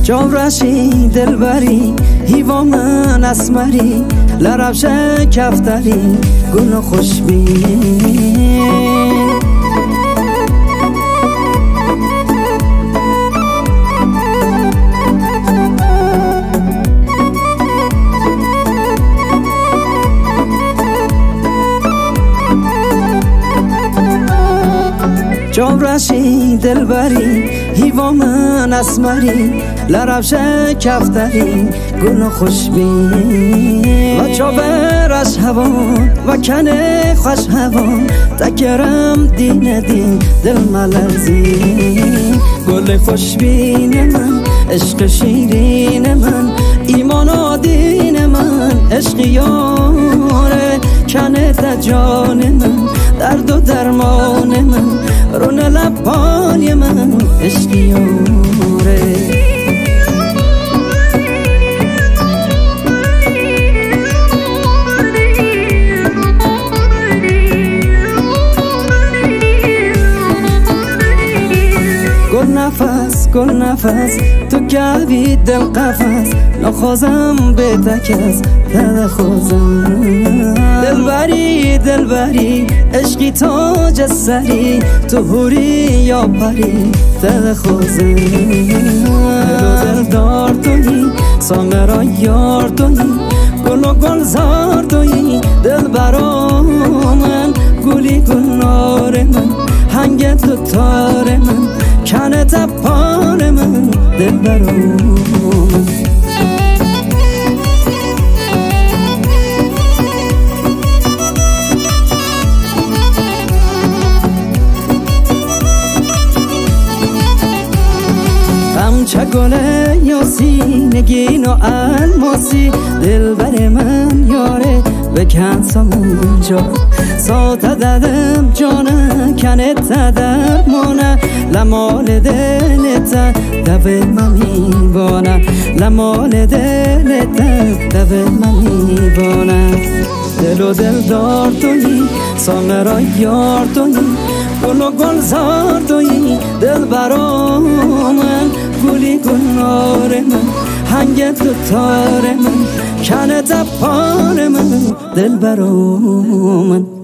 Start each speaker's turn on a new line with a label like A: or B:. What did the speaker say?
A: جاورشی دلبری هیوامن اسمری لربش کفتری گل خوشبین جاورشی دلبری هیوامن اسمری لربش کفتری گل خوشبین و چاورش هوان و کنه خوش هوان تکرم دین دین دل ملرزین گل خوشبین من عشق شیرین من ایمان و دین من عشق یاره کنه تا جان من درد و درمان من رون لبانی من عشق یاره گل نفس تو کبی دل قفس نخوازم به تکس تدخوزم دلبری عشقی تاج سری تو هوری یا پری تدخوزم دل دار تویی سامرا یار تویی گل و گل زار تویی دل برا من گلی گلنار من هنگ تو تار من کنه تپان من دل برام غمچه گله یاسی نگین و الماسی دل بر من یاره بکن سامونجا سات ددم جانه کنت درمانه لمال دلت دو ممیبانه لمال دلت دو ممیبانه دل و دل دار تویی سامرا یار تویی گل و گل زار تویی دل برا من گلی گلنار من هنگ تو تار من کنه تپان من دل برا من